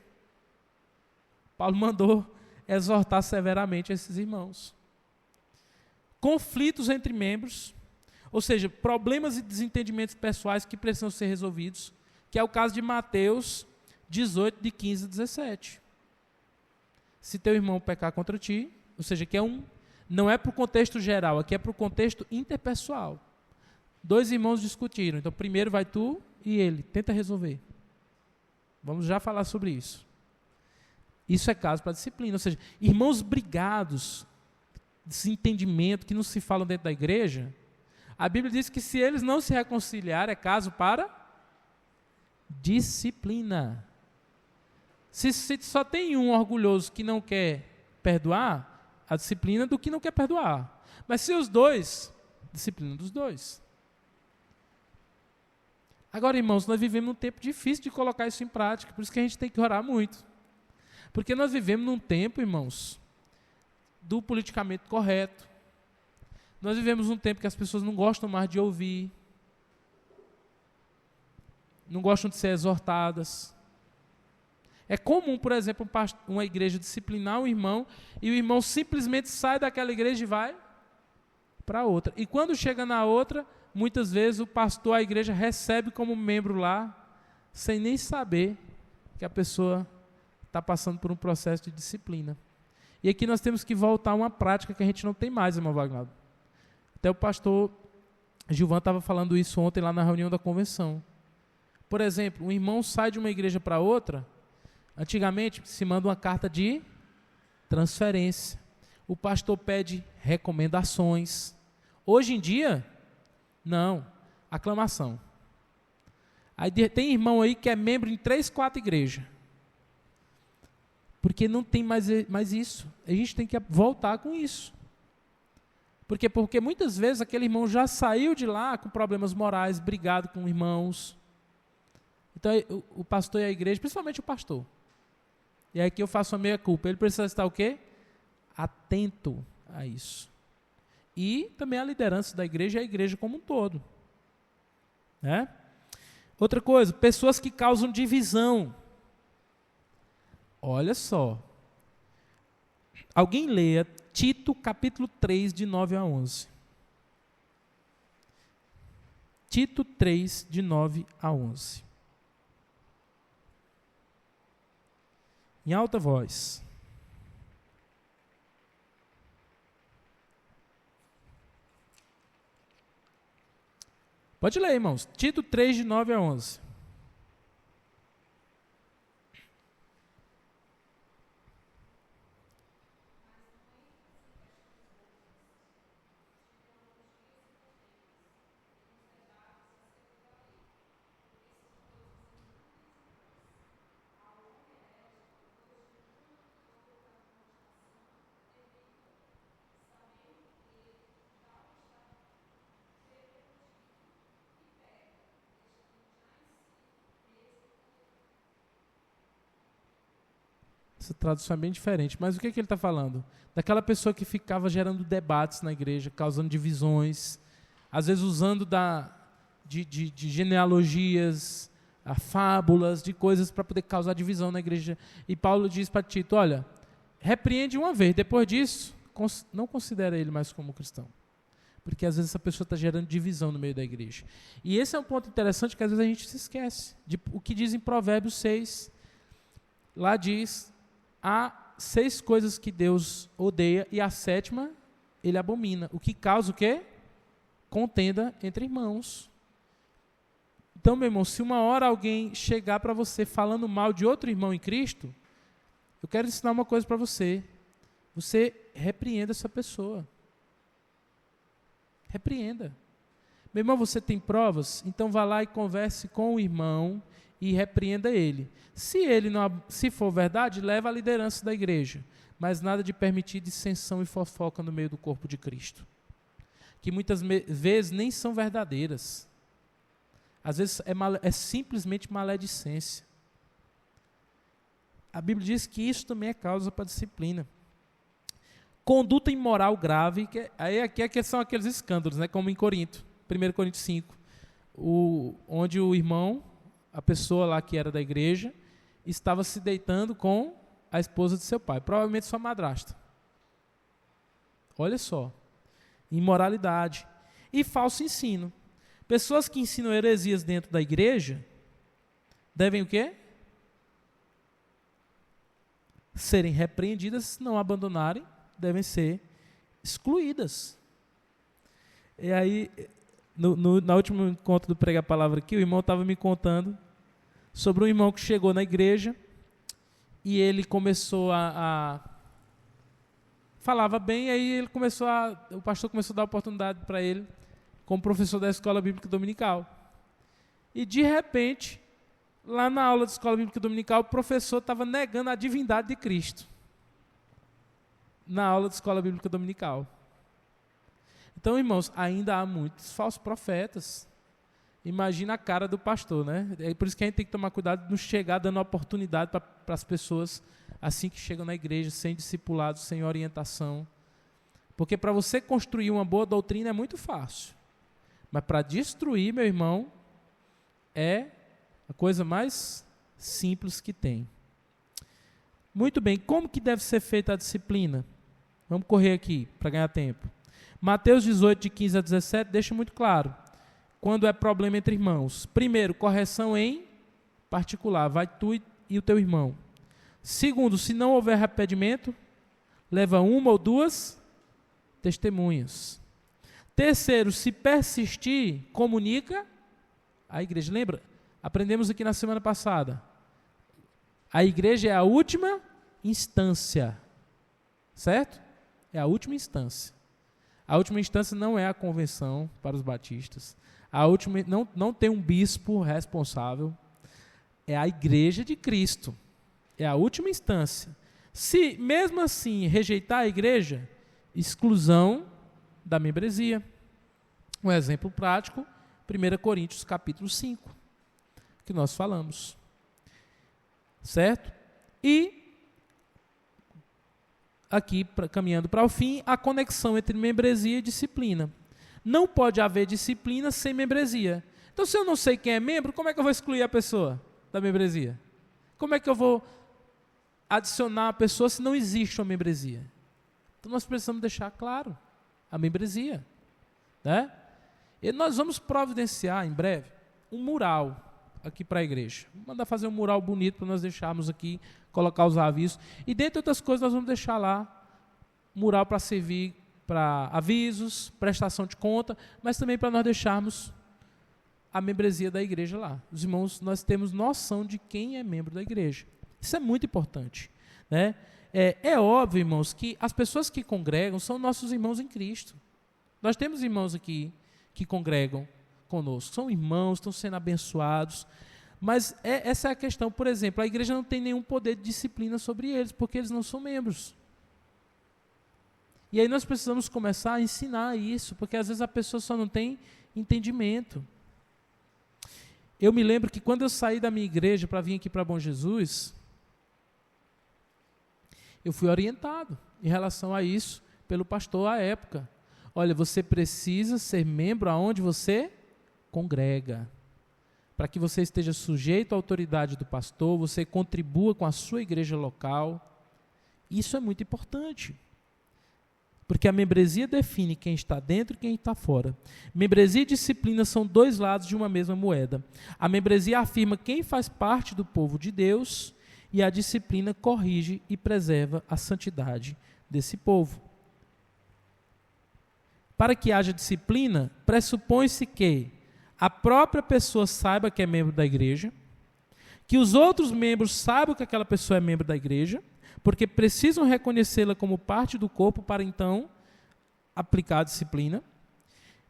Paulo mandou exortar severamente esses irmãos. Conflitos entre membros, ou seja, problemas e desentendimentos pessoais que precisam ser resolvidos, que é o caso de Mateus 18, de 15 a 17. Se teu irmão pecar contra ti, ou seja, que não é para o contexto geral, aqui é para o contexto interpessoal. 2 irmãos discutiram, então primeiro vai tu e ele, tenta resolver. Vamos já falar sobre isso. Isso é caso para disciplina, ou seja, irmãos brigados, desentendimento, que não se falam dentro da igreja, a Bíblia diz que se eles não se reconciliarem, é caso para disciplina. Se só tem um orgulhoso que não quer perdoar, a disciplina do que não quer perdoar. Mas se os dois, disciplina dos dois. Agora, irmãos, nós vivemos num tempo difícil de colocar isso em prática, por isso que a gente tem que orar muito. Porque nós vivemos num tempo, irmãos, do politicamente correto. Nós vivemos num tempo que as pessoas não gostam mais de ouvir, não gostam de ser exortadas. É comum, por exemplo, uma igreja disciplinar um irmão e o irmão simplesmente sai daquela igreja e vai para outra. E quando chega na outra, muitas vezes o pastor, a igreja, recebe como membro lá, sem nem saber que a pessoa está passando por um processo de disciplina. E aqui nós temos que voltar a uma prática que a gente não tem mais, irmão Wagner. Até o pastor Gilvan estava falando isso ontem lá na reunião da convenção. Por exemplo, um irmão sai de uma igreja para outra, antigamente se manda uma carta de transferência. O pastor pede recomendações. Hoje em dia, não, aclamação. Aí tem irmão aí que é membro em 3, 4 igrejas. Porque não tem mais isso. A gente tem que voltar com isso. Porque muitas vezes aquele irmão já saiu de lá com problemas morais, brigado com irmãos. Então o pastor e a igreja, principalmente o pastor. E aqui eu faço a meia culpa. Ele precisa estar o quê? Atento a isso. E também a liderança da igreja e a igreja como um todo. Né? Outra coisa, pessoas que causam divisão. Olha só. Alguém leia Tito, capítulo 3, de 9 a 11. Tito 3, de 9 a 11. Em alta voz. Pode ler, irmãos. Tito 3, de 9 a 11. Essa tradução é bem diferente, mas o que ele está falando? Daquela pessoa que ficava gerando debates na igreja, causando divisões, às vezes usando de genealogias, fábulas, de coisas para poder causar divisão na igreja. E Paulo diz para Tito, olha, repreende uma vez, depois disso, não considera ele mais como cristão. Porque às vezes essa pessoa está gerando divisão no meio da igreja. E esse é um ponto interessante que às vezes a gente se esquece. O que diz em Provérbios 6, lá diz... Há 6 coisas que Deus odeia e a 7ª ele abomina. O que causa o quê? Contenda entre irmãos. Então, meu irmão, se uma hora alguém chegar para você falando mal de outro irmão em Cristo, eu quero ensinar uma coisa para você. Você repreenda essa pessoa. Repreenda. Meu irmão, você tem provas? Então vá lá e converse com o irmão e repreenda ele. Se for verdade, leva a liderança da igreja, mas nada de permitir dissensão e fofoca no meio do corpo de Cristo, que muitas vezes nem são verdadeiras. Às vezes é simplesmente maledicência. A Bíblia diz que isso também é causa para disciplina. Conduta imoral grave, aqui são aqueles escândalos, né, como em Corinto, 1 Coríntios 5, onde o irmão, a pessoa lá que era da igreja, estava se deitando com a esposa de seu pai, provavelmente sua madrasta. Olha só, imoralidade e falso ensino. Pessoas que ensinam heresias dentro da igreja devem o quê? Serem repreendidas, se não abandonarem, devem ser excluídas. E aí, no último encontro do Prega a Palavra aqui, o irmão estava me contando sobre um irmão que chegou na igreja e ele começou falava bem, aí o pastor começou a dar oportunidade para ele como professor da Escola Bíblica Dominical. E de repente, lá na aula da Escola Bíblica Dominical, o professor estava negando a divindade de Cristo. Na aula da Escola Bíblica Dominical. Então, irmãos, ainda há muitos falsos profetas. Imagina a cara do pastor, né? É por isso que a gente tem que tomar cuidado de não chegar dando oportunidade para as pessoas assim que chegam na igreja, sem discipulado, sem orientação. Porque para você construir uma boa doutrina é muito fácil. Mas para destruir, meu irmão, é a coisa mais simples que tem. Muito bem, como que deve ser feita a disciplina? Vamos correr aqui para ganhar tempo. Mateus 18, de 15 a 17, deixa muito claro. Quando é problema entre irmãos. Primeiro, correção em particular. Vai tu e o teu irmão. Segundo, se não houver arrependimento, leva 1 ou 2 testemunhas. Terceiro, se persistir, comunica a igreja. Lembra? Aprendemos aqui na semana passada. A igreja é a última instância. Certo? É a última instância. A última instância não é a convenção para os batistas. Não tem um bispo responsável. É a igreja de Cristo. É a última instância. Se, mesmo assim, rejeitar a igreja, exclusão da membresia. Um exemplo prático, 1 Coríntios capítulo 5, que nós falamos. Certo? E, aqui, caminhando para o fim, a conexão entre membresia e disciplina. Não pode haver disciplina sem membresia. Então, se eu não sei quem é membro, como é que eu vou excluir a pessoa da membresia? Como é que eu vou adicionar a pessoa se não existe uma membresia? Então, nós precisamos deixar claro a membresia. Né? E nós vamos providenciar, em breve, um mural aqui para a igreja. Vamos mandar fazer um mural bonito para nós deixarmos aqui, colocar os avisos. E, dentre outras coisas, nós vamos deixar lá mural para servir para avisos, prestação de conta, mas também para nós deixarmos a membresia da igreja lá. Os irmãos, nós temos noção de quem é membro da igreja. Isso é muito importante. Né? É óbvio, irmãos, que as pessoas que congregam são nossos irmãos em Cristo. Nós temos irmãos aqui que congregam conosco. São irmãos, estão sendo abençoados. Mas essa é a questão. Por exemplo, a igreja não tem nenhum poder de disciplina sobre eles, porque eles não são membros. E aí nós precisamos começar a ensinar isso, porque às vezes a pessoa só não tem entendimento. Eu me lembro que quando eu saí da minha igreja para vir aqui para Bom Jesus, eu fui orientado em relação a isso pelo pastor à época. Olha, você precisa ser membro aonde você congrega. Para que você esteja sujeito à autoridade do pastor, você contribua com a sua igreja local. Isso é muito importante. Porque a membresia define quem está dentro e quem está fora. Membresia e disciplina são dois lados de uma mesma moeda. A membresia afirma quem faz parte do povo de Deus e a disciplina corrige e preserva a santidade desse povo. Para que haja disciplina, pressupõe-se que a própria pessoa saiba que é membro da igreja, que os outros membros saibam que aquela pessoa é membro da igreja, porque precisam reconhecê-la como parte do corpo para, então, aplicar a disciplina.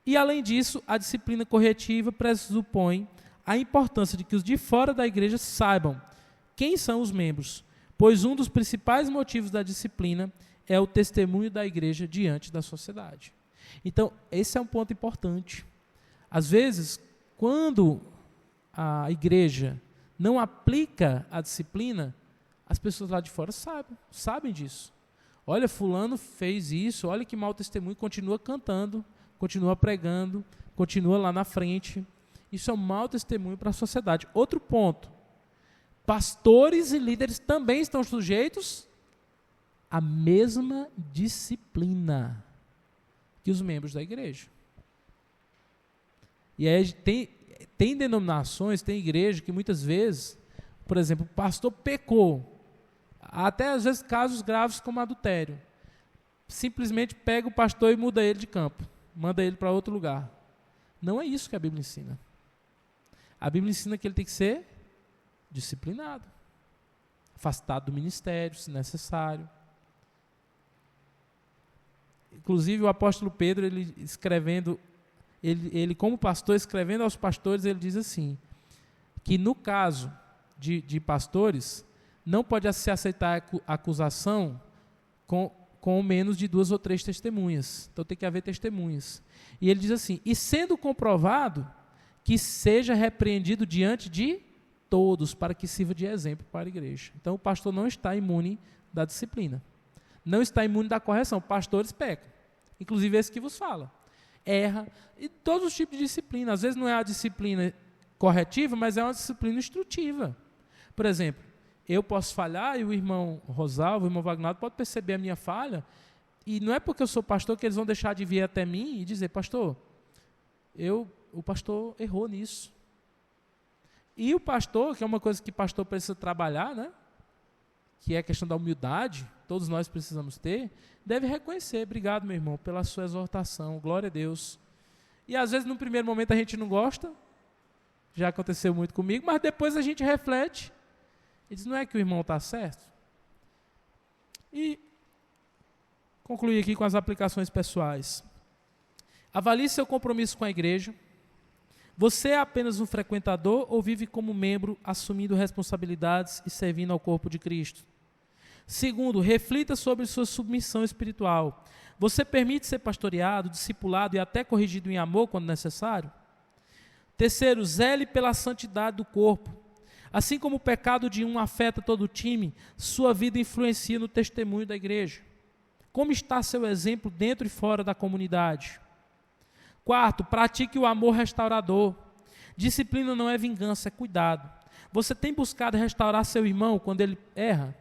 E, além disso, a disciplina corretiva pressupõe a importância de que os de fora da igreja saibam quem são os membros, pois um dos principais motivos da disciplina é o testemunho da igreja diante da sociedade. Então, esse é um ponto importante. Às vezes, quando a igreja não aplica a disciplina, as pessoas lá de fora sabem disso. Olha, fulano fez isso, olha que mau testemunho, continua cantando, continua pregando, continua lá na frente. Isso é um mau testemunho para a sociedade. Outro ponto, pastores e líderes também estão sujeitos à mesma disciplina que os membros da igreja. E aí tem denominações, tem igreja que muitas vezes, por exemplo, o pastor pecou, até às vezes casos graves como adultério, simplesmente pega o pastor e muda ele de campo, manda ele para outro lugar. Não é isso que a Bíblia ensina. A Bíblia ensina que ele tem que ser disciplinado, afastado do ministério, se necessário. Inclusive o apóstolo Pedro, ele escrevendo, ele como pastor, escrevendo aos pastores, ele diz assim, que no caso de pastores, não pode se aceitar a acusação com menos de 2 ou 3 testemunhas. Então tem que haver testemunhas. E ele diz assim, e sendo comprovado, que seja repreendido diante de todos, para que sirva de exemplo para a igreja. Então o pastor não está imune da disciplina. Não está imune da correção. Pastores pecam. Inclusive esse que vos fala. Erra. E todos os tipos de disciplina. Às vezes não é a disciplina corretiva, mas é uma disciplina instrutiva. Por exemplo, eu posso falhar e o irmão Rosalvo, o irmão Vagnado pode perceber a minha falha, e não é porque eu sou pastor que eles vão deixar de vir até mim e dizer, pastor, o pastor errou nisso. E o pastor, que é uma coisa que o pastor precisa trabalhar, né? Que é a questão da humildade, todos nós precisamos ter, deve reconhecer, obrigado meu irmão, pela sua exortação, glória a Deus. E às vezes no primeiro momento a gente não gosta, já aconteceu muito comigo, mas depois a gente reflete, e diz, não é que o irmão está certo? E concluir aqui com as aplicações pessoais. Avalie seu compromisso com a igreja, Você é apenas um frequentador ou vive como membro, assumindo responsabilidades e servindo ao corpo de Cristo? Segundo, reflita sobre sua submissão espiritual. Você permite ser pastoreado, discipulado e até corrigido em amor quando necessário? Terceiro, zele pela santidade do corpo. Assim como o pecado de um afeta todo o time, sua vida influencia no testemunho da igreja. Como está seu exemplo dentro e fora da comunidade? Quarto, pratique o amor restaurador. Disciplina não é vingança, é cuidado. Você tem buscado restaurar seu irmão quando ele erra?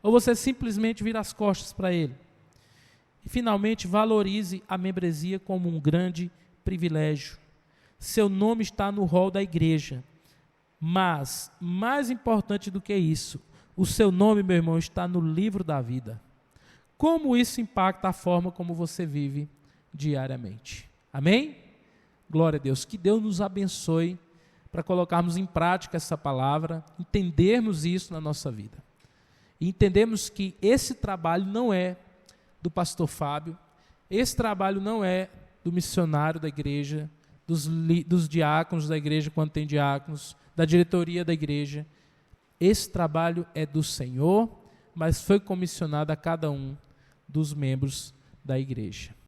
Ou você simplesmente vira as costas para ele? E, finalmente, valorize a membresia como um grande privilégio. Seu nome está no rol da igreja. Mas, mais importante do que isso, o seu nome, meu irmão, está no livro da vida. Como isso impacta a forma como você vive diariamente? Amém? Glória a Deus. Que Deus nos abençoe para colocarmos em prática essa palavra, entendermos isso na nossa vida. E entendemos que esse trabalho não é do pastor Fábio, esse trabalho não é do missionário da igreja, dos diáconos da igreja, quando tem diáconos, da diretoria da igreja. Esse trabalho é do Senhor, mas foi comissionado a cada um dos membros da igreja.